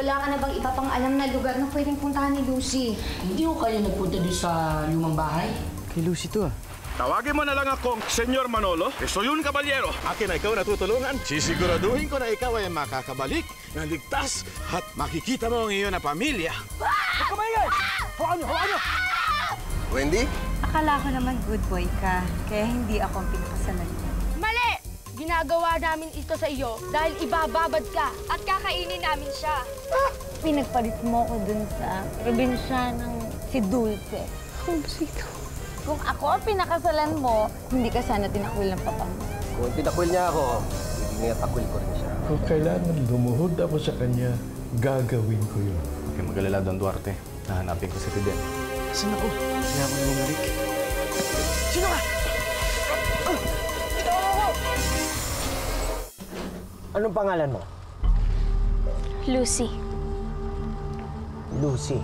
Wala ka na bang iba pang alam na lugar na pwedeng puntahan ni Lucy? Hindi ko kayo nagpunta doon sa lumang bahay. Kay Lucy to ah. Tawagin mo na lang akong Senyor Manolo. So yun, kabalyero. Akin na ikaw natutulungan. Sisiguraduhin ko na ikaw ay makakabalik na ligtas at makikita mo ang iyong na pamilya. Kabayan! Hawakan niyo! Hawakan niyo! Wendy? Akala ko naman good boy ka, kaya hindi ako ang pinakasalan niya. Mali! Ginagawa namin ito sa iyo dahil ibababad ka at kakainin namin siya. Pinagpalit mo ko dun sa probinsya ng si Dulce. Ang sito. Kung ako ang pinakasalan mo, hindi ka sana tinakwil ng papa mo. Kung tinakwil niya ako, hindi takwil ko rin siya. Kung kailangan lumuhod ako sa kanya, gagawin ko yun. Huwag kayong mag-alala, Don Duarte. Nahanapin ko si Fidel. Saan ako? Kaya ako na bumalik. Sino ka? Ito ako! Anong pangalan mo? Lucy. Lucy.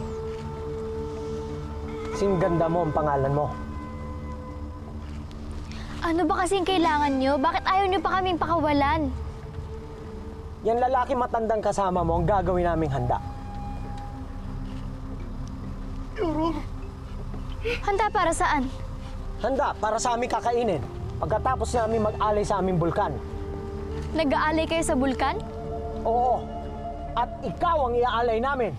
Sing ganda mo ang pangalan mo. Ano ba kasing kailangan nyo? Bakit ayaw nyo pa kaming pakawalan? Yan lalaki matandang kasama mo ang gagawin naming handa. Handa para saan? Handa para sa aming kakainin. Pagkatapos namin mag-alay sa aming bulkan. Nag-aalay kayo sa bulkan? Oo. At ikaw ang iaalay namin.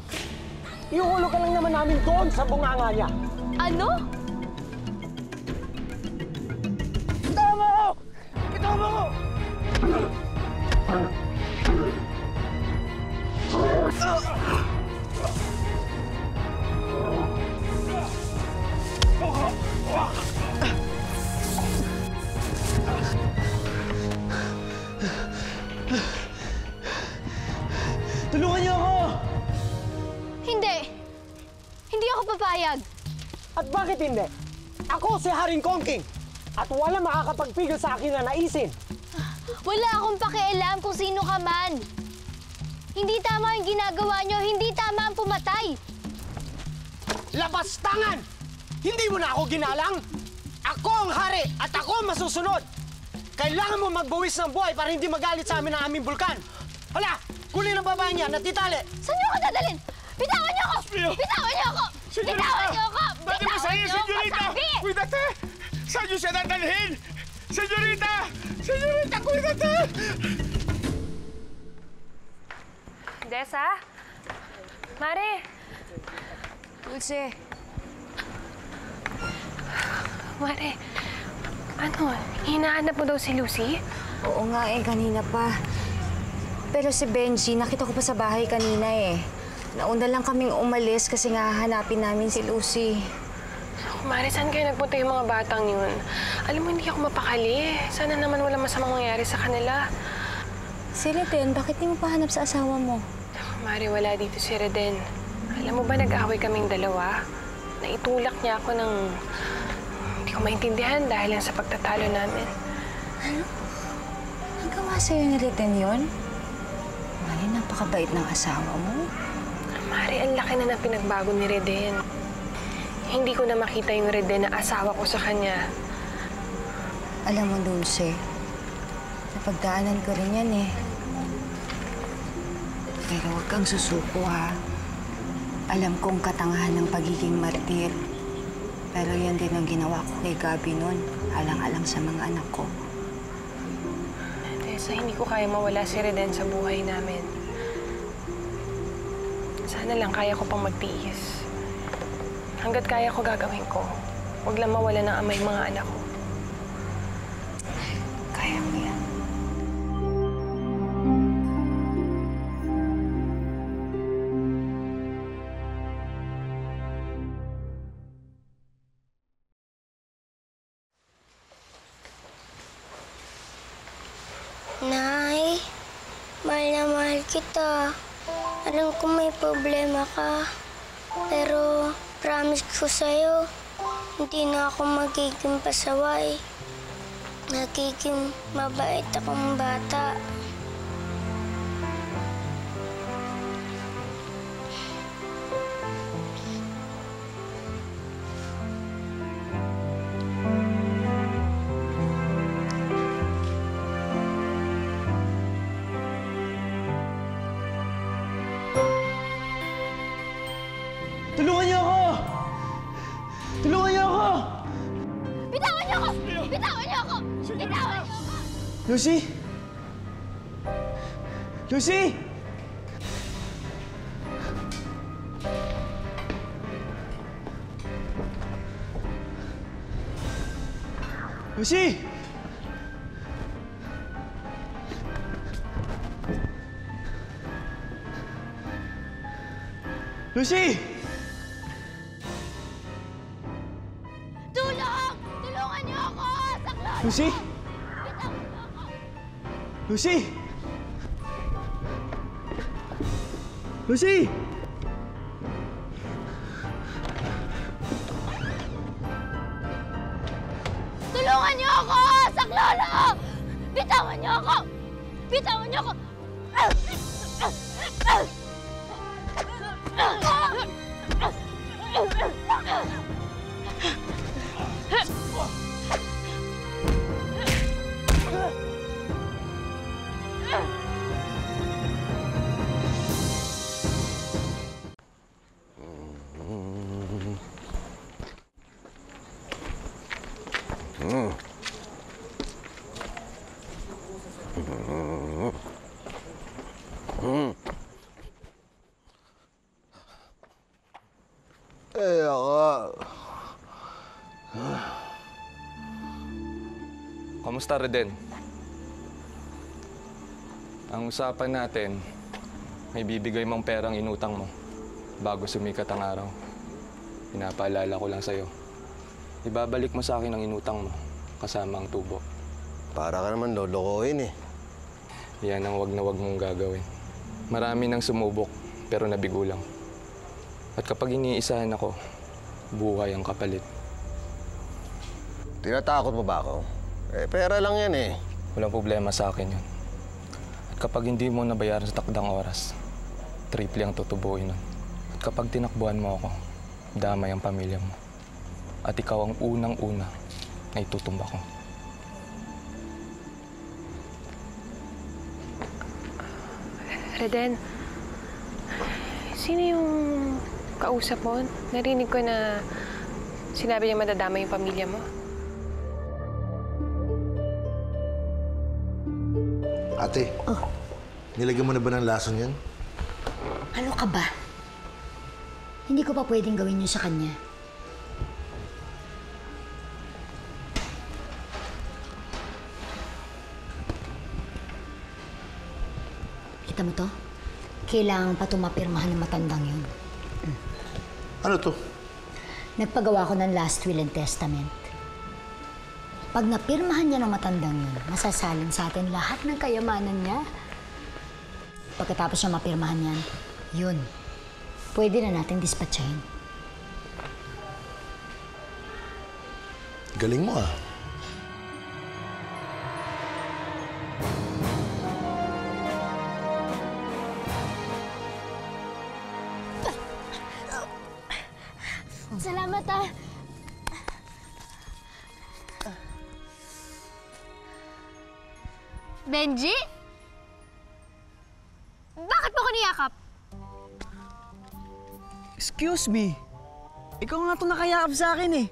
Iuhulog ka lang naman namin doon sa bunganga niya. Ano? Bitawan mo ako! Bitawan mo ako! Tulungan niyo ako! Hindi. Hindi ako papayag. At bakit hindi? Ako si Haring Kongking. At wala makakapagpigil sa akin na naisin. Wala akong pakialam kung sino ka man. Hindi tama yung ginagawa nyo. Hindi tama ang pumatay. Labas tangan! Hindi mo na ako ginalang? Ako ang hari at ako ang masusunod. Kailangan mo magbuwis ng buhay para hindi magalit sa amin ang aming bulkan. Hala! Kulin ang babae niya, natitali! Saan nyo ako dadalhin? Bitawan niyo ako! Bitawan niyo ako! Bitawan niyo ako! Bakit mo sa'yo, Senyorita? Sabi! Cuidate! Saan niyo siya dadalhin? Senyorita! Senyorita, cuidate! Desa? Mare? Dulce, Mare, ano? Hinahanap mo daw si Lucy? oo nga eh, kanina pa. Pero si Benji, nakita ko pa sa bahay kanina eh. Nauna lang kaming umalis kasi nga hahanapin namin si Lucy. Mare, saan kayo nagpunta yung mga batang yun? Alam mo, hindi ako mapakali. Sana naman wala masamang mangyari sa kanila. Si Reden, bakit di mo pa hanap sa asawa mo? Mare, wala dito si Reden. Alam mo ba, nag-away kaming dalawa? Naitulak niya ako ng... Hindi ko maintindihan dahil lang sa pagtatalo namin. Ano? Nagawa sa'yo ni Reden yun? Mali, napakabait ng asawa mo. Mare, ang laki na ng pinagbago ni Reden. Hindi ko na makita yung Reden na asawa ko sa kanya. Alam mo, Dulce, napagdaanan ko rin yan eh. Pero huwag kang susuko, ha? Alam kong katangahan ng pagiging martir. Pero yan din ang ginawa ko kay Gabi noon. Alang-alang sa mga anak ko. Tessa, hindi ko kaya mawala si Reden sa buhay namin. Sana lang kaya ko pang magtiis. Hanggat kaya ko gagawin ko. Huwag lang mawala ng amay mga anak ko. Kaya mo yan. Nay, mahal na mahal kita. Alam ko may problema ka. Pero promise ko sa'yo, hindi na ako magiging pasaway. Nagiging mabait akong bata. Lucy! Lucy! Lucy! Lucy! Tulong! Tulungan niyo ako! Saklolo! Lucy! Lucy! Lucy! Tulungan niyo ako! Saklolo! Bitawan niyo ako! Bitawan niyo ako! Kamusta, Reden? Ang usapan natin, may bibigay mong perang inutang mo bago sumikat ang araw. Pinapaalala ko lang sa'yo. Ibabalik mo sa akin ang inutang mo kasama ang tubo. Para ka naman lolokohin eh. Yan ang wag na wag mong gagawin. Marami nang sumubok pero nabigo lang. At kapag iniisahan ako, buhay ang kapalit. Tinatakot mo ba ako? Eh, pera lang yan eh. Walang problema sa akin yun. At kapag hindi mo nabayaran sa takdang oras, triple ang tutubuin nun. At kapag tinakbuhan mo ako, damay ang pamilya mo. At ikaw ang unang-una na itutumba ko. Reden, sino yung kausap mo? Narinig ko na sinabi niya madadama yung pamilya mo. Ate, nilagyan mo na ba ng lason yan? Ano ka ba? Hindi ko pa pwedeng gawin yun sa kanya. Kita mo to? Kailangan pa tumapirmahan ng matandang yun. Ano to? Nagpagawa ko ng last will and testament. Pag napirmahan niya ng matandang yun, masasalin sa atin lahat ng kayamanan niya. Pagkatapos niya mapirmahan yan, yun, pwede na natin dispatchahin. Galing mo ah. Salamat ah. Benji? Bakit mo ko niyakap? Excuse me. Ikaw nga itong nakayakap sa akin eh.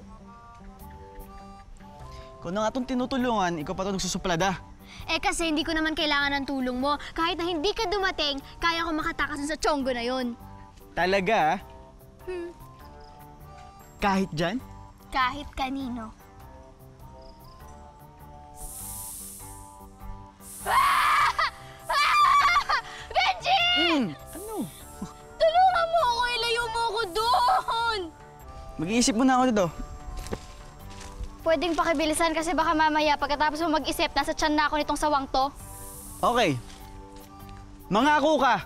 Ikaw na nga itong tinutulungan, ikaw pa itong nagsusuplada. Eh kasi hindi ko naman kailangan ng tulong mo. Kahit na hindi ka dumating, kaya ko makatakas sa tiyonggo na yon. Talaga? Kahit dyan? Kahit kanino. Benji! Ano? Tulungan mo ako! Ilayo mo ako doon! Mag-iisip muna ako dito. Pwedeng pakibilisan kasi baka mamaya pagkatapos mo mag-isip, nasa tiyan na ako nitong sawang to. Okay. Mangako ka.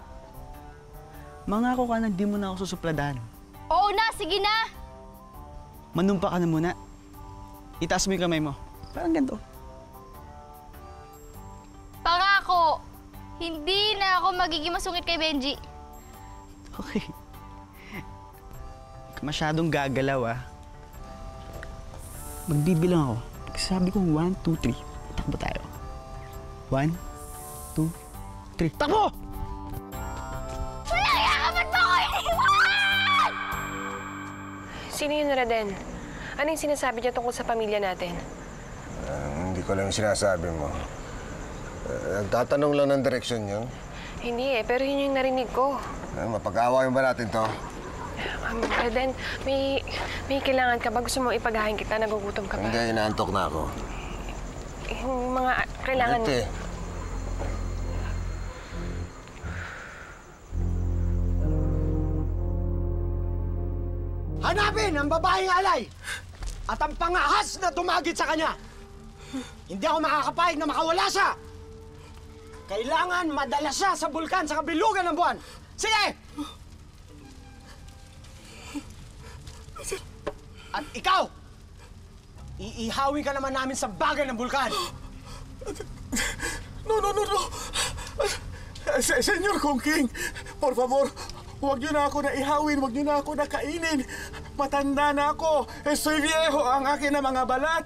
Mangako ka na di mo na ako susupladahan. Oo na, sige na! Manumpa ka na muna. Itaas mo yung kamay mo. Parang ganito. Pangako, hindi na ako magiging masungit kay Benji. Okay. Masyadong gagalaw ah. Magbibilang ako. Sabi ko 1, 2, 3. Takbo tayo. 1, 2, 3. Takbo! Walang yakapan mo ako iniwan! Sino yun, Reden? Ano yung sinasabi niya tungkol sa pamilya natin? Hindi ko lang yung sinasabi mo. Nagtatanong lang ng direksyon yun. Hindi eh, pero yun yung narinig ko. Mapag-aawayan ba natin to? Reden, may kailangan ka ba? Gusto mo ipaghain kita? Nagugutom ka ba? Hindi, inaantok na ako. Yung mga kailangan... Ito Hanapin ang babaeng alay at ang pangahas na tumagit sa kanya. Hindi ako makakapayag na makawala siya. Kailangan madala siya sa bulkan sa kabilugan ng buwan. Sige! At ikaw, iihawin ka naman namin sa bagay ng bulkan. No. Senyor Kong King, por favor, huwag niyo na ako na ihawin, huwag niyo na ako na kainin. Matanda na ako. Estoy viejo ang akin na mga balat.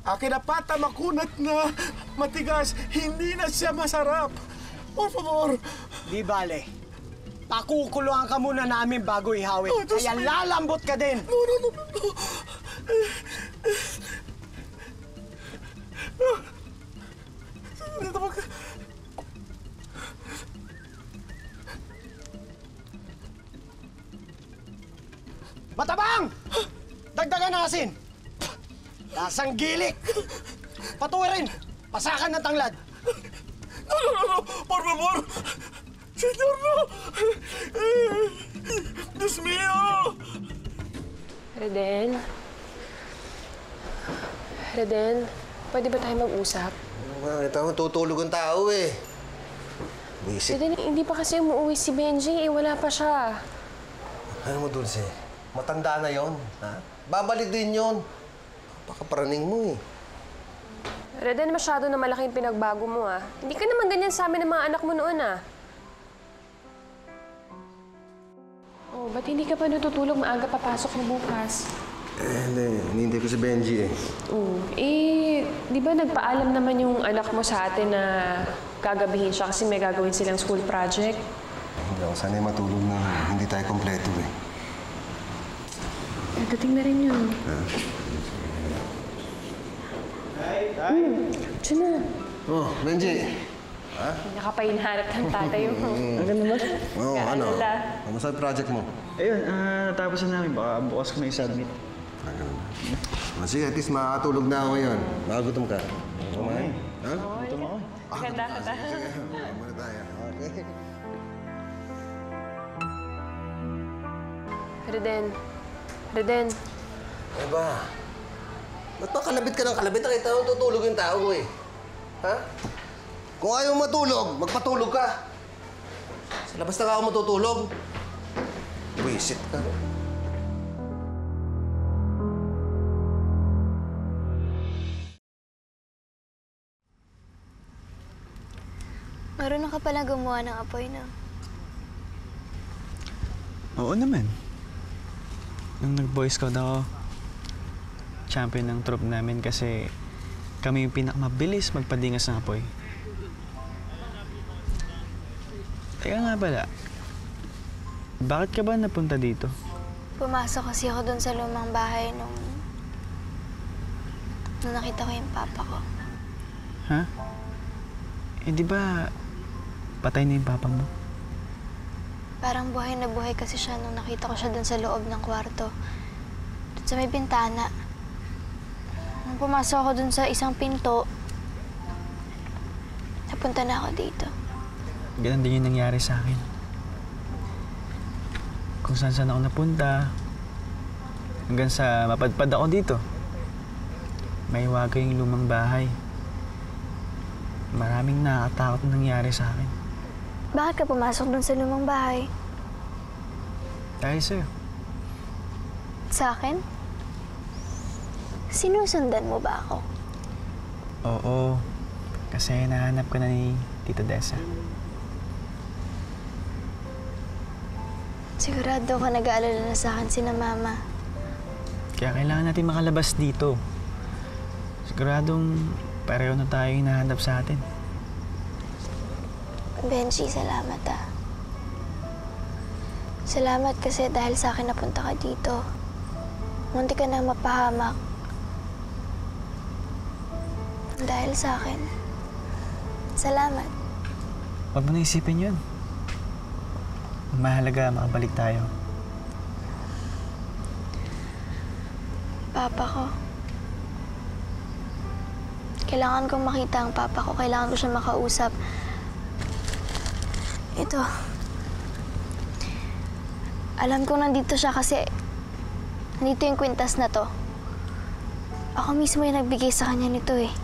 Akin na pata makunat na matigas. Hindi na siya masarap. Por favor. Di bale. Pakukuluan ka muna namin bago ihawin. Kaya lalambot ka din. No. Matabang! Dagdagan ng asin! Lasang gilik! Patuwirin! Pasakan ng tanglad! No! Por favor! Senyor, no! Diyos mío! Reden, pwede ba tayo mag-usap? Ito ang tutulog ang tao eh. Buisit. Reden, hindi pa kasi umuwi si Benji eh. Wala pa siya. Ano mo, Dulce? Matanda na yon, ha? Babalik din yon. Baka paraning mo eh. Reden, masyado na malaking pinagbago mo ah. Hindi ka naman ganyan sa amin ng mga anak mo noon ah. Oh, ba't hindi ka pa natutulog? Maaga papasok mo bukas. Hindi. Hinihintay ko si Benji eh. Di ba nagpaalam naman yung anak mo sa atin na gagabihin siya kasi may gagawin silang school project? Hindi ako sanay matulog na hindi tayo kompleto eh. Dating na rin yun. Diyan na. Oh, Benji. Ha? Nakapahinharap ng tatay mo. Ang ganda ba? Oo, ano? Kamusta ang project mo? Ayun, natapos na namin. Baka bukas ko may submit. Sige, at least makakatulog na ako ngayon. Makagutom ka. Kumain? Ha? Gutom ako. Ganda. Muna tayo. Okay. Reden. Ano ba? Ba't pa kalabit ka ng kalabit? Nakita mo tutulog yung tao eh. Ha? Kung ayaw matulog, magpatulog ka. Sa labas na ka ako matutulog. Buisit ka. Marunong ka pala gumawa ng apoy, no? Oo naman. Nung nag-Boy Scout ako, champion ng troop namin kasi kami yung pinakamabilis magpadingas ng apoy. Teka nga pala, bakit ka ba napunta dito? Pumasok kasi ako dun sa lumang bahay nung nakita ko yung papa ko. Ha? Eh di ba patay na yung papa mo? Parang buhay na buhay kasi siya nung nakita ko siya dun sa loob ng kwarto. Dun sa may bintana. Nung pumasok ako dun sa isang pinto, napunta na ako dito. Ganun din yung nangyari sa akin. Kung saan ako napunta, hanggang sa mapadpad ako dito. May waga yung lumang bahay. Maraming nakakatakot na nangyari sa akin. Bakit ka pumasok dun sa lumang bahay? Dahil sa'yo. Sa akin? Sinusundan mo ba ako? Oo. Kasi nahanap ka na ni Tita Dessa. Sigurado ka nag-aalala na sa akin sina Mama. Kaya kailangan natin makalabas dito. Siguradong pareho na tayo hinahanap sa atin. Benji, salamat ah. Salamat kasi dahil sa akin napunta ka dito. Munti ka na mapahamak. Dahil sa akin. Salamat. Huwag mo na isipin yun. Mahalaga makabalik tayo. Papa ko. Kailangan kong makita ang papa ko. Kailangan ko siya makausap. Ito. Alam ko nandito siya kasi nandito yung kwintas na to. Ako mismo yung nagbigay sa kanya nito eh.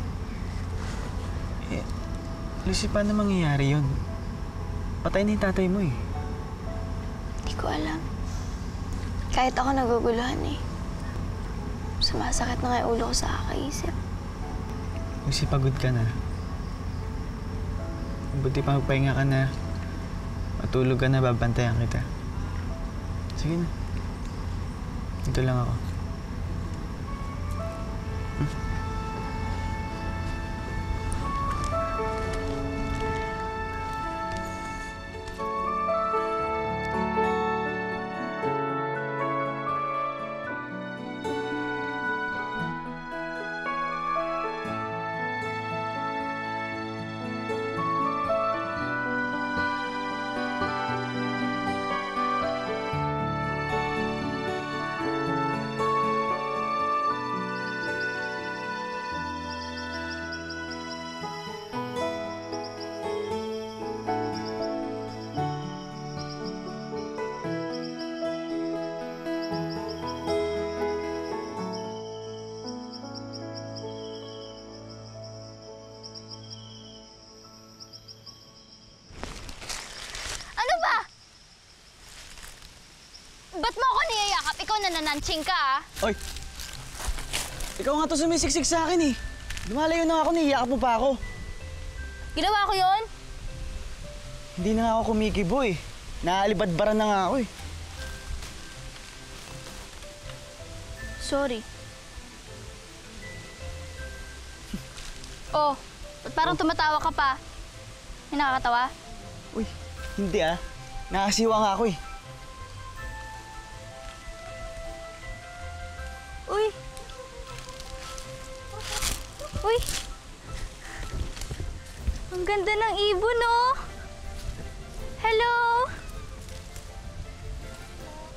Lucy, paano mangyayari yun? Patay na yung tatay mo eh. Hindi ko alam. Kahit ako naguguluhan eh. Sumasakit na nga yung ulo ko sa kakaisip. Lucy, pagod ka na. Buti pa magpahinga ka na. Matulog ka na, babantayan kita. Sige na. Dito lang ako. Ba't mo ako niyayakap? Ikaw na nananching ka, ah. Oy! Ikaw nga to sumisiksik sa akin eh. Lumalayo na ako, niyayakap mo pa ako. Ginawa ko yun? Hindi na nga ako kumikibo eh. Naalibadbaran na nga ako eh. Sorry. Oh, ba't parang tumatawa ka pa? May nakakatawa? Uy, hindi ah. Nakasiwa nga ako eh. Uy! Uy! Ang ganda ng ibon, oh! Hello!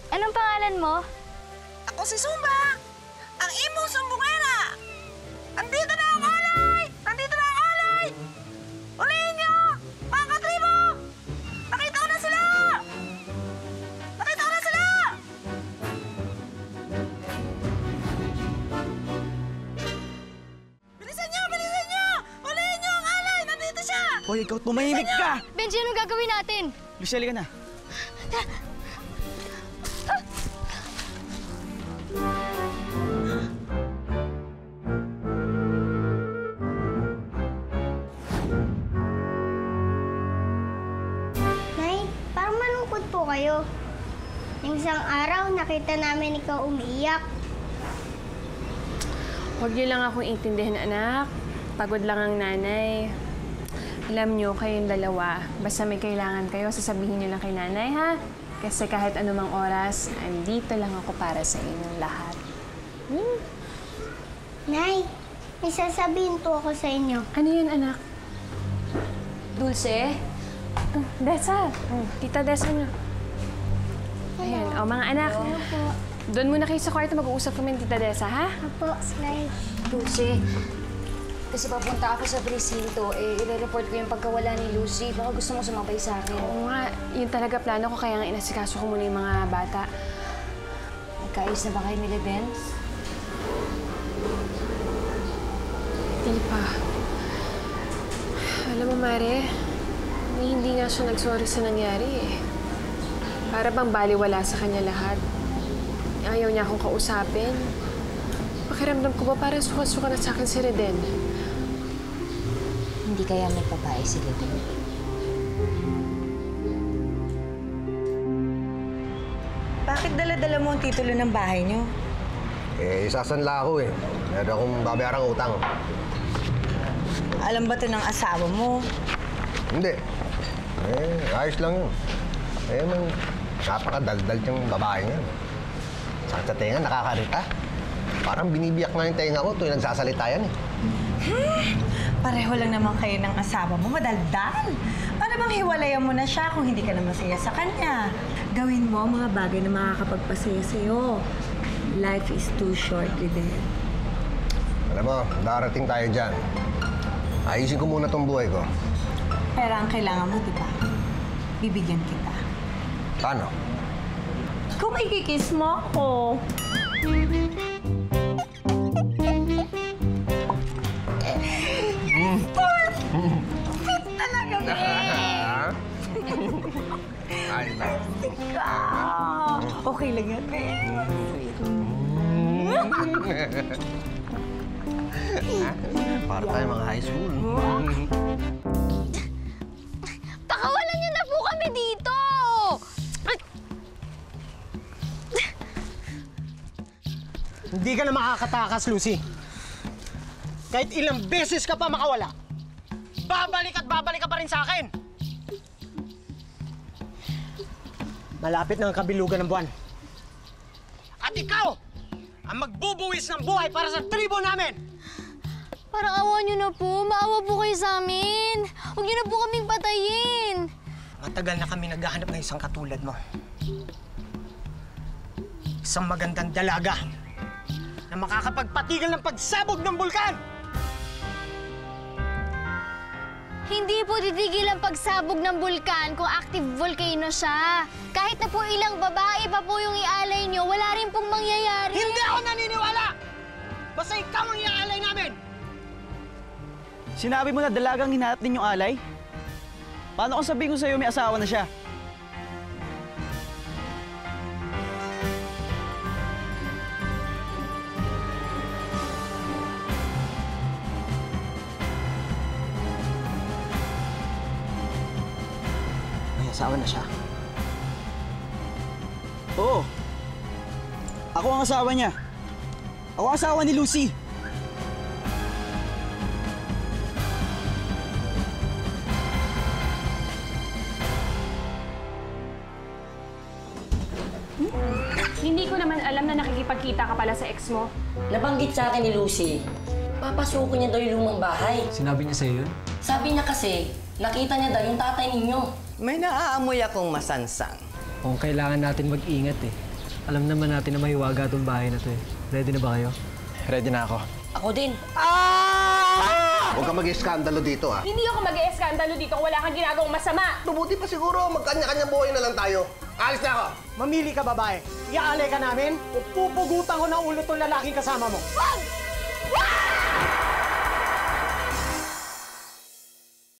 Anong pangalan mo? Ako si Sumba! Ang imong sumbungera! Andito na ang alay! Nandito na ang alay! Ulihin niyo! Mga katribo! Nakita ko na sila! Nakita ko na sila! Bilisan niyo! Bilisan niyo! Ulihin niyo ang alay! Nandito siya! Hoy, ikaw tumahimik ka! Benji, anong gagawin natin? Lucy, halika na. Nay, parang malungkot po kayo. Yung isang araw, nakita namin ikaw umiiyak. Huwag niyo lang akong intindihin, anak. Pagod lang ang nanay. Alam niyo, kayong dalawa, basta may kailangan kayo, sasabihin niyo lang kay nanay, ha? Kasi kahit anumang oras, andito lang ako para sa inyong lahat. Nay, may sasabihin po ako sa inyo. Ano yun, anak? Dulce? Desa. Tita Desa na. Ayan. O, mga anak. Doon muna kayo sa kwarto, mag-uusap kami ni Tita Desa, ha? Apo, Nay. Dulce, kasi papunta ako sa presinto, i-report ko yung pagkawala ni Lucy. Baka gusto mo sumabay sa akin. Oo nga, yun talaga plano ko, kaya nga inasikaso ko muna yung mga bata. Nagkaayos na ba kayo ni Leven? Hindi pa. Alam mo, Mare, hindi nga siya nag-sorry sa nangyari eh. Para bang baliwala sa kanya lahat. Ayaw niya akong kausapin. Pakiramdam ko ba parang suka-suka na sa akin si Reden? Hindi kaya may babae si Leven. Bakit dala-dala mo ang titulo ng bahay niyo? Isasanla ako eh. Meron akong babayarang utang. Alam ba ito ng asawa mo? Hindi. Ayos lang yun. Man, napakadaldal yung babae niya. Sakit sa tenga, nakakarita. Parang binibiyak nga yung tenga ko tuwing nagsasalita yan eh. Pareho lang naman kayo ng asawa mo, madaldal. Ano bang hiwalayan mo na siya kung hindi ka na masaya sa kanya? Gawin mo mga bagay na makakapagpasaya sa'yo. Life is too short, Ridel. Alam mo, darating tayo dyan. Ayusin ko muna tong buhay ko. Pero ang kailangan mo, di ba? Bibigyan kita. Paano? Kung ikikis mo ako. Fit talaga, Ben! Ay na. Okay lang yan, Ben. Para tayo mga high school. Pakawalan niyo na po kami dito! Hindi ka na makakatakas, Lucy. Kahit ilang beses ka pa makawala, babalik at babalik ka pa rin sa akin. Malapit na ang kabilugan ng buwan. At ikaw, ang magbubuwis ng buhay para sa tribo namin! Parang awa niyo na po. Maawa po kayo sa amin. Huwag niyo na po kaming patayin. Matagal na kami naghahanap ng isang katulad mo. Isang magandang dalaga na makakapagpatigil ng pagsabog ng bulkan! Hindi po titigil ang pagsabog ng bulkan kung active volcano siya. Kahit na po ilang babae pa po yung ialay niyo, wala rin pong mangyayari. Hindi ako naniniwala! Basta ikaw ang iaalay namin! Sinabi mo na dalagang hinahanap din yung alay? Paano kung sabihin ko sa'yo may asawa na siya? May asawa na siya. Oo. Ako ang asawa niya. Ako ang asawa ni Lucy. Hindi ko naman alam na nakikipagkita ka pala sa ex mo. Nabanggit sa akin ni Lucy, papasukin niya daw yung lumang bahay. Sinabi niya sa'yo yun? Sabi niya kasi, nakita niya daw yung tatay ninyo. May naaamoy akong masansang. Kung kailangan natin mag-ingat eh. Alam naman natin na mahiwaga itong bahay na to eh. Ready na ba kayo? Ready na ako. Ako din. Huwag ka mag-iskandalo dito, ha? Hindi ako mag-e-eskandalo dito kung wala kang ginagawang masama. Mabuti pa siguro, magkanya-kanyang buhay na lang tayo. Alis na ako! Mamili ka, babae. Iaalay ka namin o pupugutan ko ng ulo tong lalaking kasama mo. Wag! Wag!